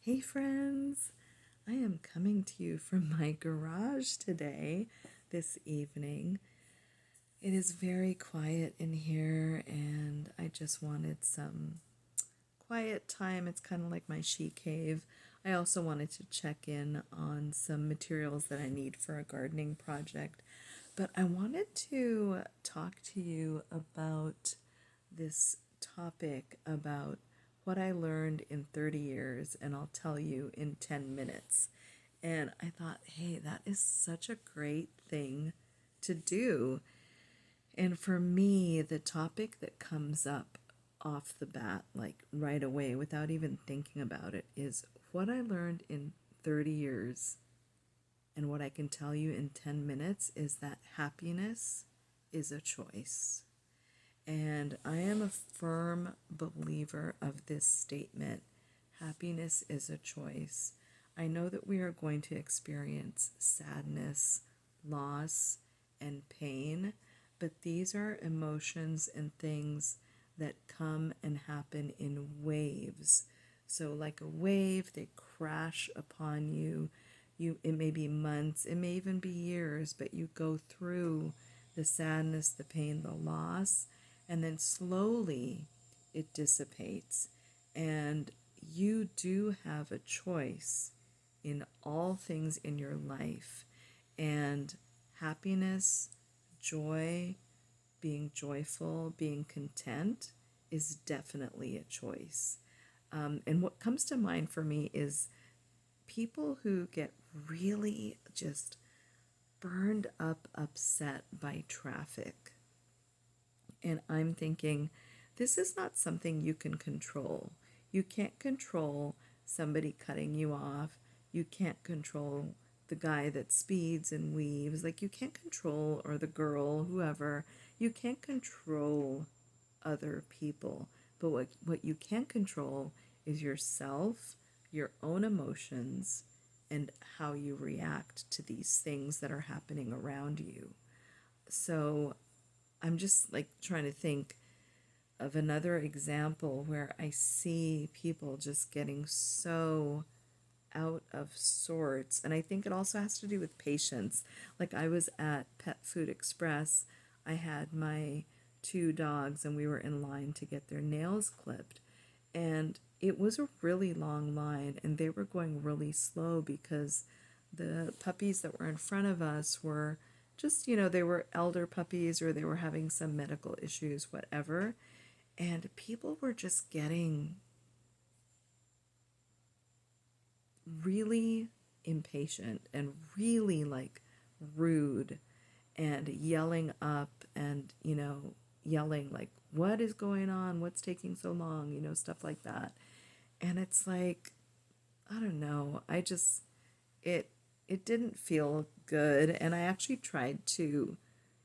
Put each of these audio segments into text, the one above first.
Hey friends, I am coming to you from my garage today, this evening. It is very quiet in here and I just wanted some quiet time. It's kind of like my she cave. I also wanted to check in on some materials that I need for a gardening project. But I wanted to talk to you about this topic about what I learned in 30 years, and I'll tell you in 10 minutes. And I thought, hey, that is such a great thing to do. And for me, the topic that comes up off the bat, like right away, without even thinking about it, is what I learned in 30 years. And what I can tell you in 10 minutes is that happiness is a choice. And I am a firm believer of this statement. Happiness is a choice. I know that we are going to experience sadness, loss, and pain, but these are emotions and things that come and happen in waves. So, like a wave, they crash upon you. It may be months, it may even be years, but you go through the sadness, the pain, the loss, and then slowly it dissipates. And you do have a choice in all things in your life. And happiness, joy, being joyful, being content is definitely a choice. And what comes to mind for me is people who get really just burned up, upset by traffic. And I'm thinking, this is not something you can control. You can't control somebody cutting you off. You can't control the guy that speeds and weaves. Like, you can't control, or the girl, whoever. You can't control other people. But what you can control is yourself, your own emotions, and how you react to these things that are happening around you. So I'm just like trying to think of another example where I see people just getting so out of sorts. And I think it also has to do with patience. Like, I was at Pet Food Express, I had my two dogs, and we were in line to get their nails clipped. And it was a really long line, and they were going really slow because the puppies that were in front of us were just, they were elder puppies or they were having some medical issues, whatever. And people were just getting really impatient and really like rude and yelling up and, yelling like, what is going on? What's taking so long? Stuff like that. And it's like, I don't know. It, it didn't feel good. And I actually tried to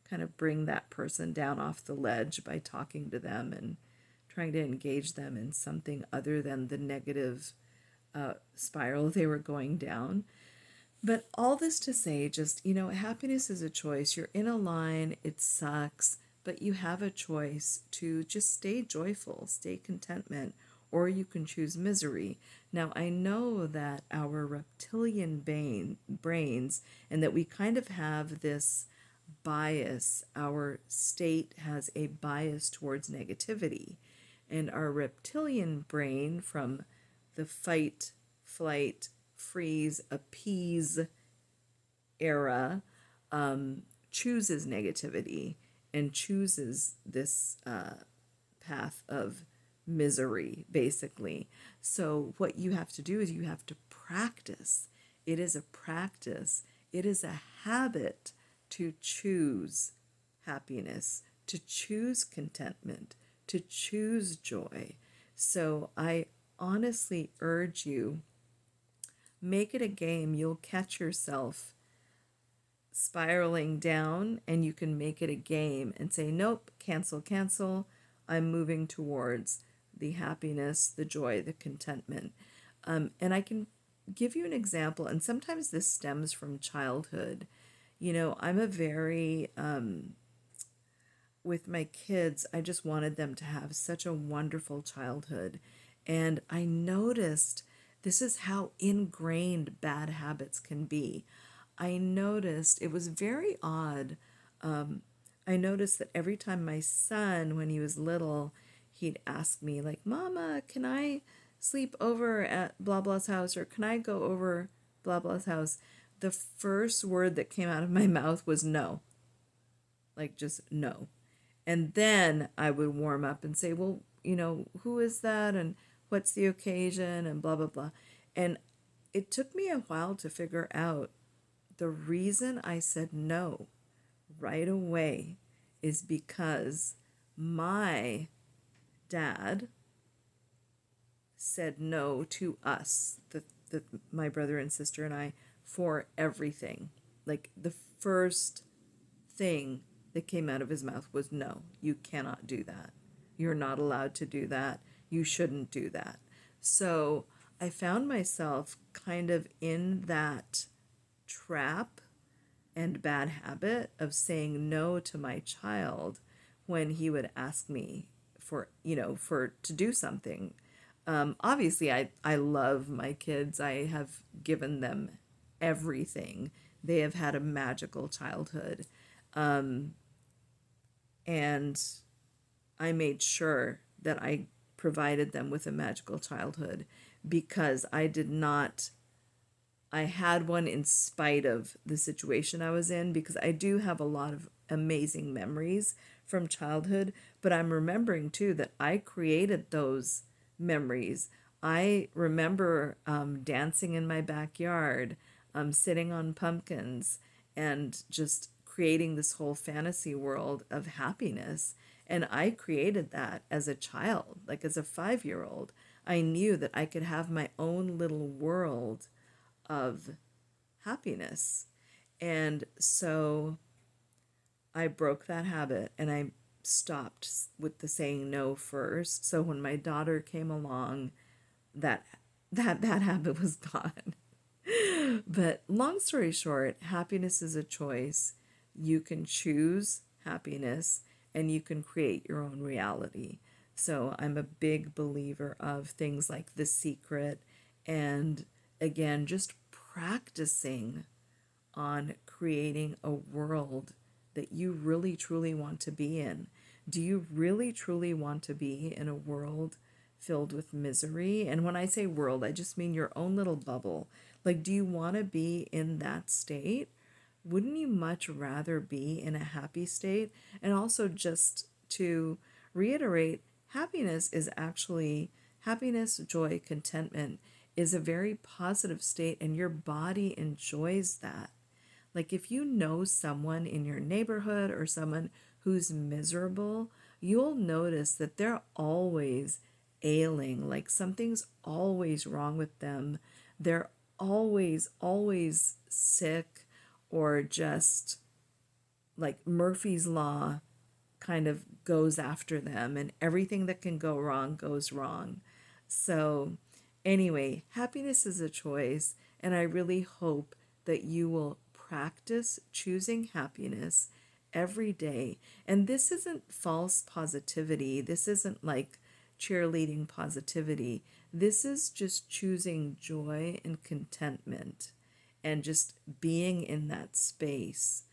kind of bring that person down off the ledge by talking to them and trying to engage them in something other than the negative spiral they were going down. But all this to say, just, happiness is a choice. You're in a line, it sucks, but you have a choice to just stay joyful, stay contentment, or you can choose misery. Now, I know that our reptilian brains, and that we kind of have this bias, our state has a bias towards negativity. And our reptilian brain, from the fight, flight, freeze, appease era, chooses negativity and chooses this path of misery, basically. So, what you have to do is you have to practice. It is a practice, it is a habit to choose happiness, to choose contentment, to choose joy. So, I honestly urge you, make it a game. You'll catch yourself spiraling down, and you can make it a game and say, nope, cancel, cancel. I'm moving towards the happiness, the joy, the contentment. And I can give you an example, and sometimes this stems from childhood. I'm a very, with my kids, I just wanted them to have such a wonderful childhood. And I noticed This is how ingrained bad habits can be. I noticed it was very odd. I noticed that every time my son, when he was little, he'd ask me, like, Mama, can I sleep over at blah blah's house, or can I go over blah blah's house? The first word that came out of my mouth was no, like just no. And then I would warm up and say, well, who is that? And what's the occasion? And blah, blah, blah. And it took me a while to figure out the reason I said no right away is because my dad said no to us, my brother and sister and I, for everything. Like the first thing that came out of his mouth was no, you cannot do that. You're not allowed to do that. You shouldn't do that. So I found myself kind of in that trap and bad habit of saying no to my child when he would ask me for to do something. Obviously, I love my kids. I have given them everything. They have had a magical childhood. And I made sure that I provided them with a magical childhood because I had one in spite of the situation I was in, because I do have a lot of amazing memories from childhood, but I'm remembering too that I created those memories. I remember dancing in my backyard, sitting on pumpkins, and just creating this whole fantasy world of happiness. And I created that as a child, like as a 5-year-old. I knew that I could have my own little world of happiness. And so I broke that habit and I stopped with the saying no first. So when my daughter came along, that bad habit was gone. But long story short, happiness is a choice. You can choose happiness and you can create your own reality. So I'm a big believer of things like The Secret, and again, just practicing on creating a world that you really truly want to be in. Do you really truly want to be in a world filled with misery? And when I say world, I just mean your own little bubble. Like, do you want to be in that state? Wouldn't you much rather be in a happy state? And also, just to reiterate, happiness, joy, contentment is a very positive state, and your body enjoys that. Like if you know someone in your neighborhood or someone who's miserable, you'll notice that they're always ailing, like something's always wrong with them. They're always sick, or just like Murphy's Law kind of goes after them, and everything that can go wrong goes wrong. So, anyway, happiness is a choice, and I really hope that you will practice choosing happiness every day. And this isn't false positivity, this isn't like cheerleading positivity. This is just choosing joy and contentment and just being in that space,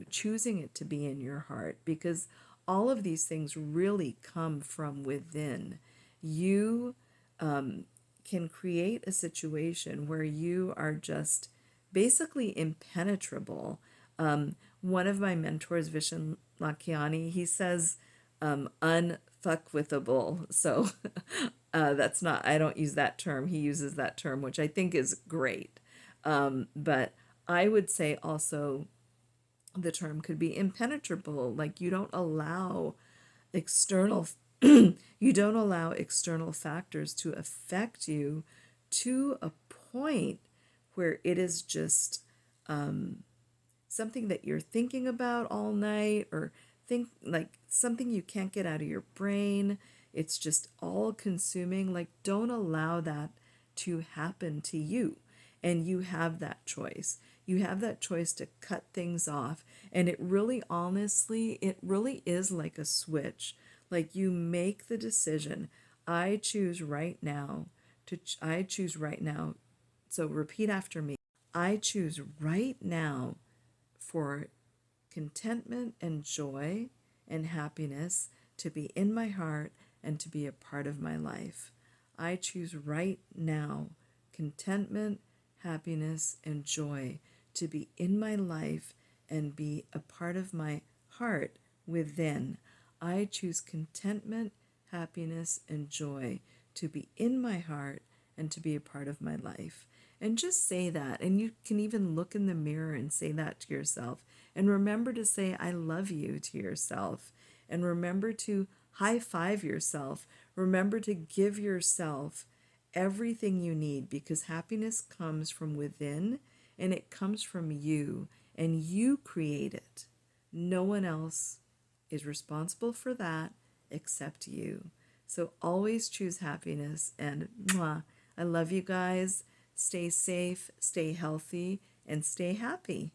choosing it to be in your heart, because all of these things really come from within. You can create a situation where you are just basically impenetrable. One of my mentors, Vishen Lakiani, he says unfuckwithable. So that's not, I don't use that term. He uses that term, which I think is great. But I would say also the term could be impenetrable. Like you don't allow external factors to affect you to a point where it is just something that you're thinking about all night, or think like something you can't get out of your brain. It's just all consuming. Like, don't allow that to happen to you. And you have that choice. You have that choice to cut things off. And it really, honestly, it really is like a switch. Like you make the decision, I choose right now I choose right now. So repeat after me. I choose right now for contentment and joy and happiness to be in my heart and to be a part of my life. I choose right now contentment, happiness, and joy to be in my life and be a part of my heart within. I choose contentment, happiness, and joy to be in my heart and to be a part of my life. And just say that. And you can even look in the mirror and say that to yourself. And remember to say, I love you to yourself. And remember to high five yourself. Remember to give yourself everything you need, because happiness comes from within and it comes from you, and you create it. No one else is responsible for that except you. So always choose happiness. And mwah, I love you guys. Stay safe, stay healthy, and stay happy.